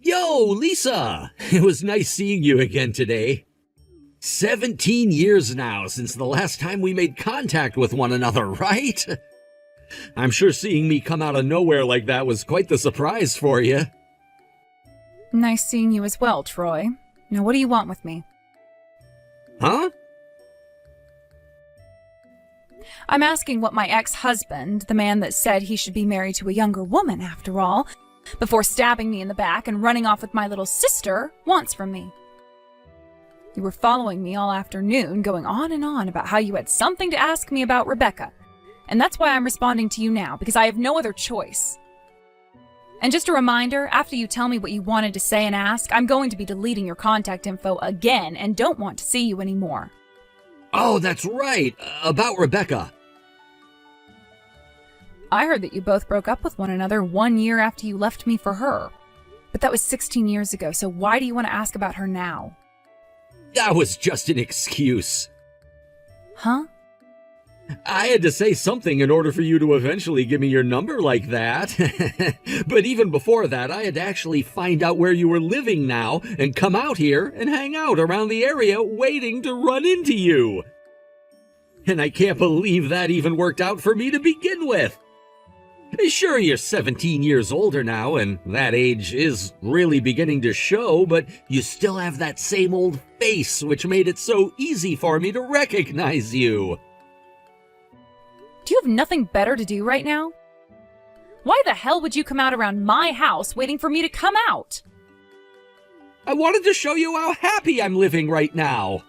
Yo, Lisa! It was nice seeing you again today. 17 years now since the last time we made contact with one another, right? I'm sure seeing me come out of nowhere like that was quite the surprise for you. Nice seeing you as well, Troy. Now what do you want with me? Huh? I'm asking what my ex-husband, the man that said he should be married to a younger woman after all, before stabbing me in the back and running off with my little sister, wants from me. You were following me all afternoon, going on and on about how you had something to ask me about Rebecca, and that's why I'm responding to you now, because I have no other choice. And just a reminder, after you tell me what you wanted to say and ask, I'm going to be deleting your contact info again and don't want to see you anymore. Oh, that's right. About Rebecca. I heard that you both broke up with one another 1 year after you left me for her. But that was 16 years ago, so why do you want to ask about her now? That was just an excuse. Huh? I had to say something in order for you to eventually give me your number like that. But even before that, I had to actually find out where you were living now and come out here and hang out around the area waiting to run into you. And I can't believe that even worked out for me to begin with. Sure, you're 17 years older now, and that age is really beginning to show, but you still have that same old face, which made it so easy for me to recognize you. Do you have nothing better to do right now? Why the hell would you come out around my house waiting for me to come out? I wanted to show you how happy I'm living right now.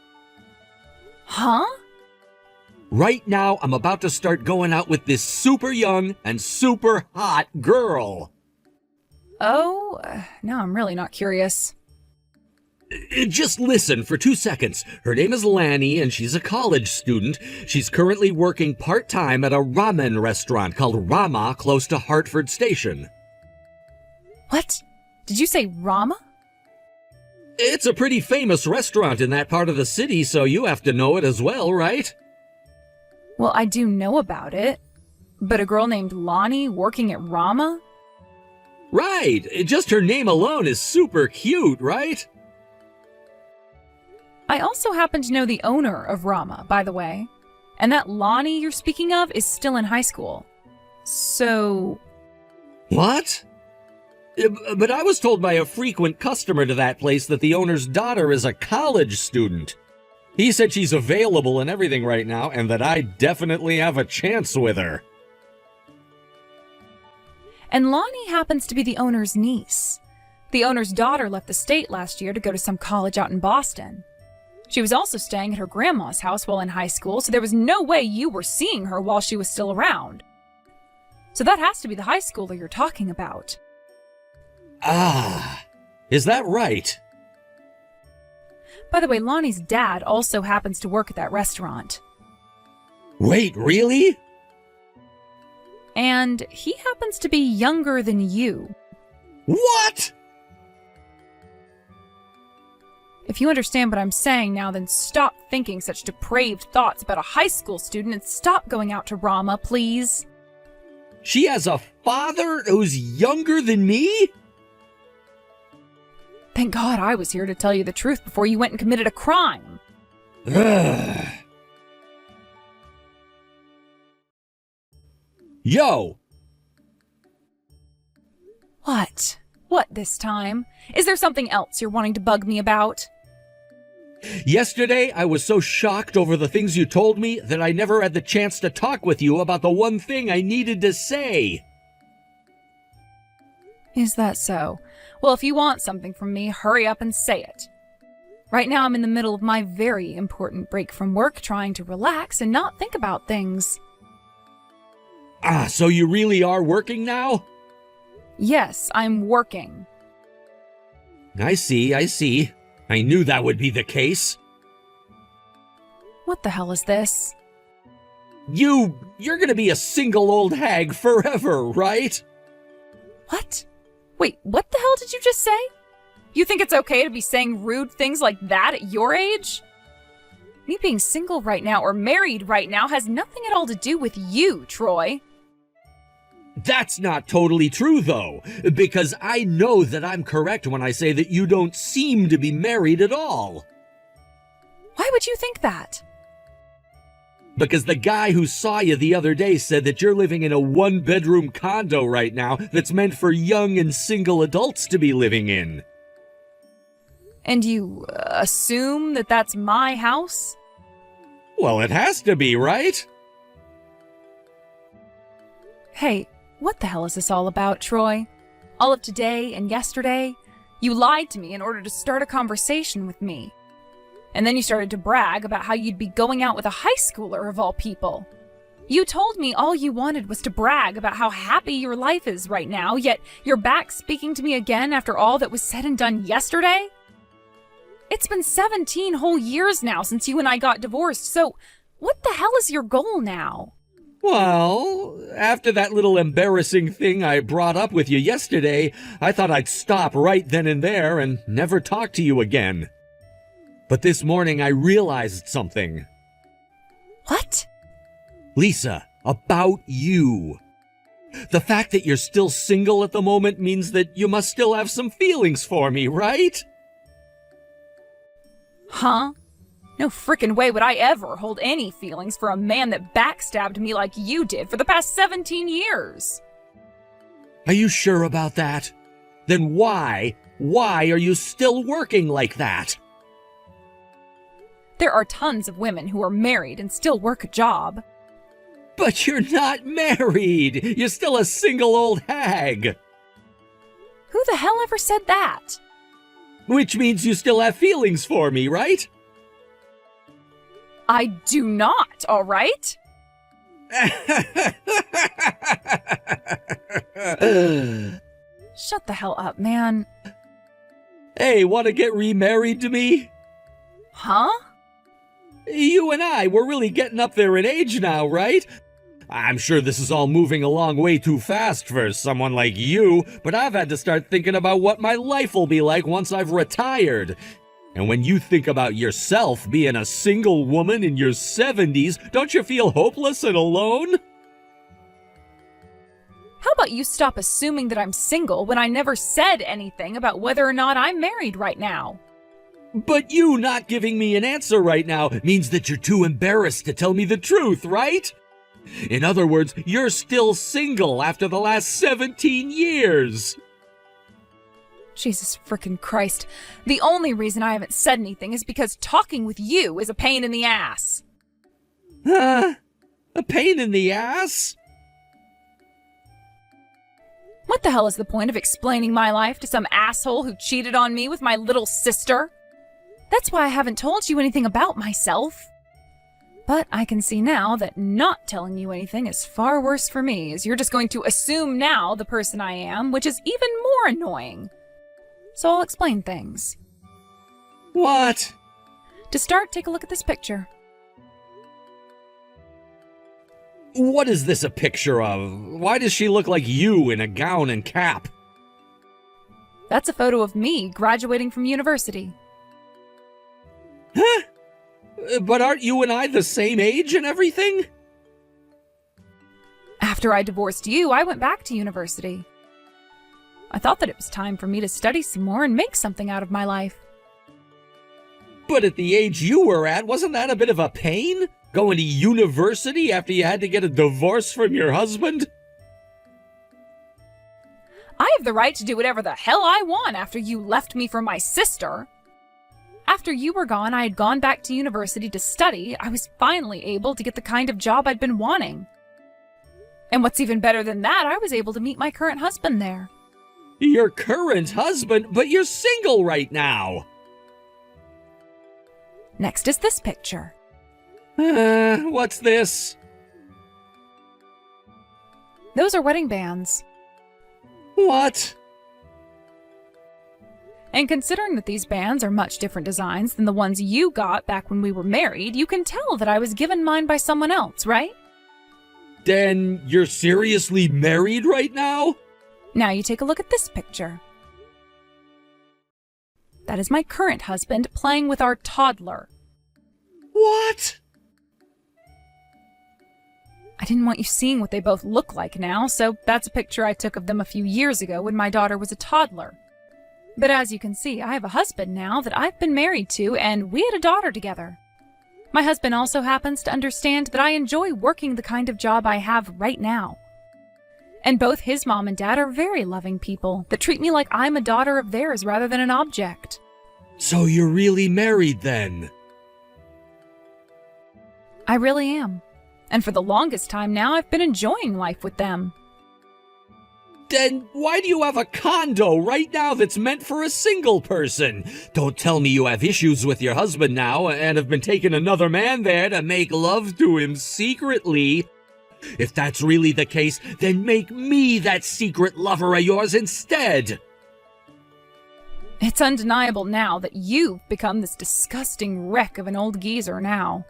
Huh? Right now, I'm about to start going out with this super young and super hot girl. Oh, now I'm really not curious. Just listen for 2 seconds. Her name is Lanny, and she's a college student. She's currently working part-time at a ramen restaurant called Rama close to Hartford Station. What? Did you say Rama? It's a pretty famous restaurant in that part of the city, so you have to know it as well, right? Well, I do know about it. But a girl named Lonnie working at Rama? Right. Just her name alone is super cute, right? I also happen to know the owner of Rama, by the way. And that Lonnie you're speaking of is still in high school. So... What? But I was told by a frequent customer to that place that the owner's daughter is a college student. He said she's available and everything right now, and that I definitely have a chance with her. And Lonnie happens to be the owner's niece. The owner's daughter left the state last year to go to some college out in Boston. She was also staying at her grandma's house while in high school, so there was no way you were seeing her while she was still around. So that has to be the high schooler you're talking about. Ah, is that right? By the way, Lonnie's dad also happens to work at that restaurant. Wait, really? And he happens to be younger than you. What? If you understand what I'm saying now, then stop thinking such depraved thoughts about a high school student and stop going out to Rama, please. She has a father who's younger than me? Thank God I was here to tell you the truth before you went and committed a crime. Ugh. Yo! What? What this time? Is there something else you're wanting to bug me about? Yesterday, I was so shocked over the things you told me that I never had the chance to talk with you about the one thing I needed to say. Is that so? Well, if you want something from me, hurry up and say it. Right now, I'm in the middle of my very important break from work, trying to relax and not think about things. Ah, so you really are working now? Yes, I'm working. I see. I knew that would be the case. What the hell is this? You're gonna be a single old hag forever, right? What? Wait, what the hell did you just say? You think it's okay to be saying rude things like that at your age? Me being single right now or married right now has nothing at all to do with you, Troy. That's not totally true, though, because I know that I'm correct when I say that you don't seem to be married at all. Why would you think that? Because the guy who saw you the other day said that you're living in a one-bedroom condo right now that's meant for young and single adults to be living in. And you assume that that's my house? Well, it has to be, right? Hey, what the hell is this all about, Troy? All of today and yesterday, you lied to me in order to start a conversation with me. And then you started to brag about how you'd be going out with a high schooler of all people. You told me all you wanted was to brag about how happy your life is right now, yet you're back speaking to me again after all that was said and done yesterday? It's been 17 whole years now since you and I got divorced, so what the hell is your goal now? Well, after that little embarrassing thing I brought up with you yesterday, I thought I'd stop right then and there and never talk to you again. But this morning I realized something. What? Lisa, about you. The fact that you're still single at the moment means that you must still have some feelings for me, right? Huh? No frickin' way would I ever hold any feelings for a man that backstabbed me like you did for the past 17 years. Are you sure about that? Then why are you still working like that? There are tons of women who are married and still work a job. But you're not married! You're still a single old hag! Who the hell ever said that? Which means you still have feelings for me, right? I do not, all right? Shut the hell up, man. Hey, want to get remarried to me? Huh? You and I, we're really getting up there in age now, right? I'm sure this is all moving along way too fast for someone like you, but I've had to start thinking about what my life will be like once I've retired. And when you think about yourself being a single woman in your 70s, don't you feel hopeless and alone? How about you stop assuming that I'm single when I never said anything about whether or not I'm married right now? But you not giving me an answer right now means that you're too embarrassed to tell me the truth, right? In other words, you're still single after the last 17 years. Jesus frickin' Christ. The only reason I haven't said anything is because talking with you is a pain in the ass. A pain in the ass? What the hell is the point of explaining my life to some asshole who cheated on me with my little sister? That's why I haven't told you anything about myself. But I can see now that not telling you anything is far worse for me, as you're just going to assume now the person I am, which is even more annoying. So I'll explain things. What? To start, take a look at this picture. What is this a picture of? Why does she look like you in a gown and cap? That's a photo of me graduating from university. Huh? But aren't you and I the same age and everything? After I divorced you, I went back to university. I thought that it was time for me to study some more and make something out of my life. But at the age you were at, wasn't that a bit of a pain? Going to university after you had to get a divorce from your husband? I have the right to do whatever the hell I want after you left me for my sister. After you were gone, I had gone back to university to study. I was finally able to get the kind of job I'd been wanting. And what's even better than that, I was able to meet my current husband there. Your current husband? But you're single right now. Next is this picture. What's this? Those are wedding bands. What? And considering that these bands are much different designs than the ones you got back when we were married, you can tell that I was given mine by someone else, right? Then you're seriously married right now? Now you take a look at this picture. That is my current husband playing with our toddler. What? I didn't want you seeing what they both look like now, so that's a picture I took of them a few years ago when my daughter was a toddler. But as you can see, I have a husband now that I've been married to, and we had a daughter together. My husband also happens to understand that I enjoy working the kind of job I have right now. And both his mom and dad are very loving people that treat me like I'm a daughter of theirs rather than an object. So you're really married then? I really am. And for the longest time now, I've been enjoying life with them. Then why do you have a condo right now that's meant for a single person? Don't tell me you have issues with your husband now and have been taking another man there to make love to him secretly. If that's really the case, then make me that secret lover of yours instead. It's undeniable now that you've become this disgusting wreck of an old geezer now.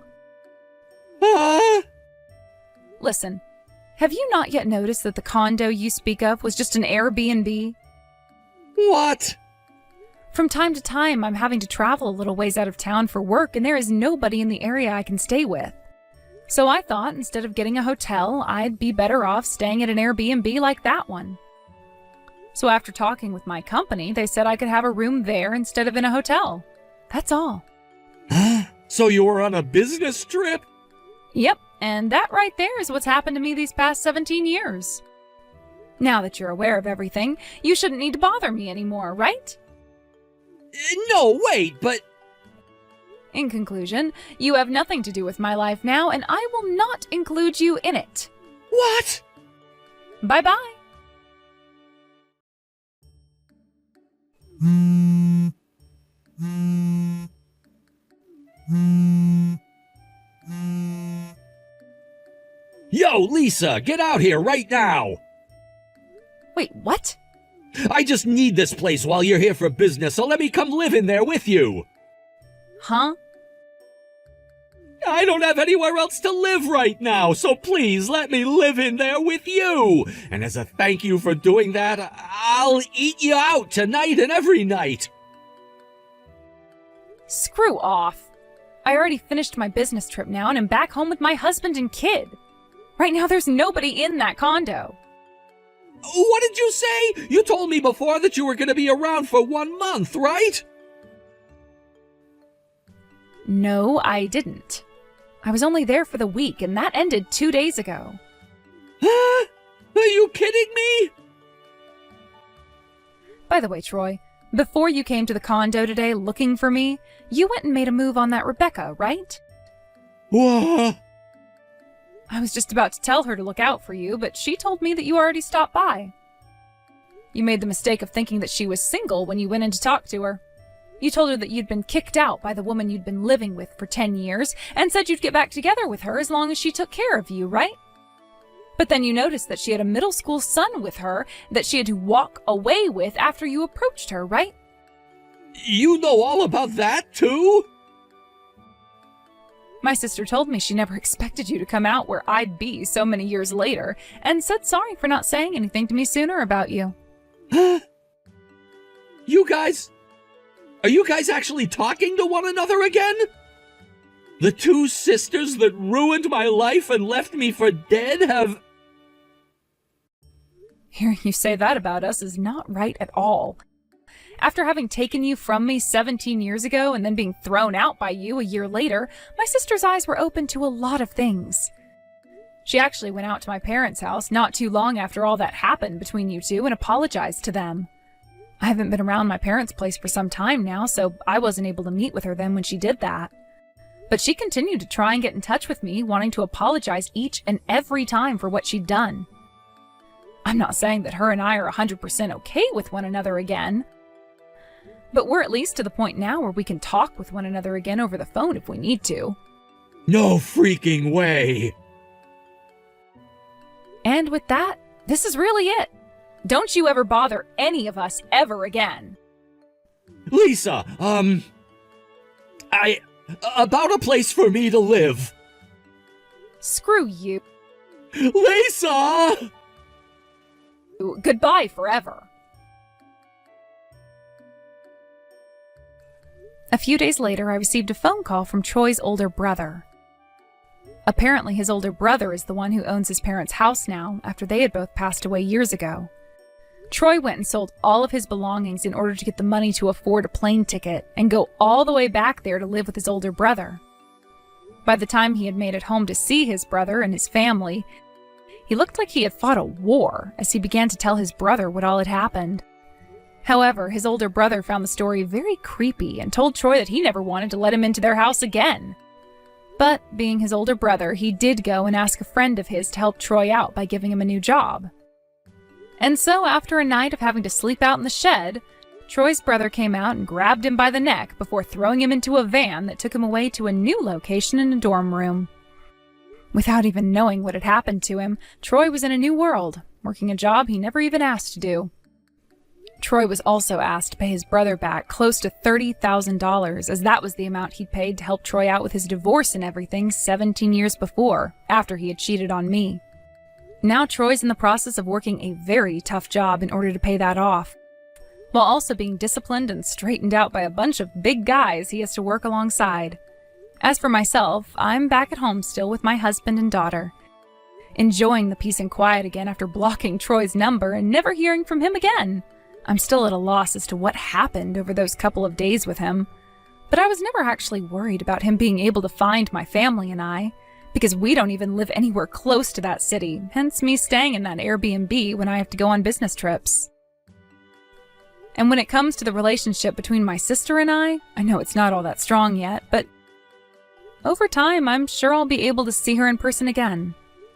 Listen, have you not yet noticed that the condo you speak of was just an Airbnb? What? From time to time, I'm having to travel a little ways out of town for work, and there is nobody in the area I can stay with. So I thought instead of getting a hotel, I'd be better off staying at an Airbnb like that one. So after talking with my company, they said I could have a room there instead of in a hotel. That's all. So you were on a business trip? Yep, and that right there is what's happened to me these past 17 years. Now that you're aware of everything, you shouldn't need to bother me anymore, right? No, wait, but... In conclusion, you have nothing to do with my life now, and I will not include you in it. What? Bye-bye. Yo, Lisa, get out here right now! Wait, what? I just need this place while you're here for business, so let me come live in there with you! Huh? I don't have anywhere else to live right now, so please let me live in there with you! And as a thank you for doing that, I'll eat you out tonight and every night! Screw off. I already finished my business trip now and am back home with my husband and kid. Right now there's nobody in that condo. What did you say? You told me before that you were going to be around for 1 month, right? No, I didn't. I was only there for the week, and that ended 2 days ago. Huh? Are you kidding me? By the way, Troy, before you came to the condo today looking for me, you went and made a move on that Rebecca, right? What? I was just about to tell her to look out for you, but she told me that you already stopped by. You made the mistake of thinking that she was single when you went in to talk to her. You told her that you'd been kicked out by the woman you'd been living with for 10 years and said you'd get back together with her as long as she took care of you, right? But then you noticed that she had a middle school son with her that she had to walk away with after you approached her, right? You know all about that, too? My sister told me she never expected you to come out where I'd be so many years later and said sorry for not saying anything to me sooner about you. Are you guys actually talking to one another again? The two sisters that ruined my life and left me for dead have... Hearing you say that about us is not right at all. After having taken you from me 17 years ago and then being thrown out by you a year later, my sister's eyes were open to a lot of things. She actually went out to my parents' house not too long after all that happened between you two and apologized to them. I haven't been around my parents' place for some time now, so I wasn't able to meet with her then when she did that. But she continued to try and get in touch with me, wanting to apologize each and every time for what she'd done. I'm not saying that her and I are 100% okay with one another again, but we're at least to the point now where we can talk with one another again over the phone if we need to. No freaking way! And with that, this is really it. Don't you ever bother any of us ever again. Lisa, about a place for me to live. Screw you. Lisa! Goodbye forever. A few days later, I received a phone call from Troy's older brother. Apparently, his older brother is the one who owns his parents' house now, after they had both passed away years ago. Troy went and sold all of his belongings in order to get the money to afford a plane ticket and go all the way back there to live with his older brother. By the time he had made it home to see his brother and his family, he looked like he had fought a war as he began to tell his brother what all had happened. However, his older brother found the story very creepy and told Troy that he never wanted to let him into their house again. But, being his older brother, he did go and ask a friend of his to help Troy out by giving him a new job. And so, after a night of having to sleep out in the shed, Troy's brother came out and grabbed him by the neck before throwing him into a van that took him away to a new location in a dorm room. Without even knowing what had happened to him, Troy was in a new world, working a job he never even asked to do. Troy was also asked to pay his brother back close to $30,000, as that was the amount he'd paid to help Troy out with his divorce and everything 17 years before, after he had cheated on me. Now Troy's in the process of working a very tough job in order to pay that off, while also being disciplined and straightened out by a bunch of big guys he has to work alongside. As for myself, I'm back at home still with my husband and daughter, enjoying the peace and quiet again after blocking Troy's number and never hearing from him again. I'm still at a loss as to what happened over those couple of days with him, but I was never actually worried about him being able to find my family and I, because we don't even live anywhere close to that city, hence me staying in that Airbnb when I have to go on business trips. And when it comes to the relationship between my sister and I know it's not all that strong yet, but over time I'm sure I'll be able to see her in person again.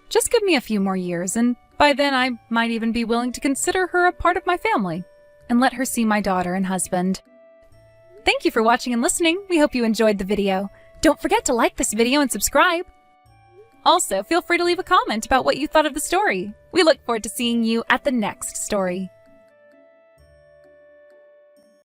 Just give me a few more years, and by then I might even be willing to consider her a part of my family, and let her see my daughter and husband. Thank you for watching and listening. We hope you enjoyed the video. Don't forget to like this video and subscribe. Also, feel free to leave a comment about what you thought of the story. We look forward to seeing you at the next story.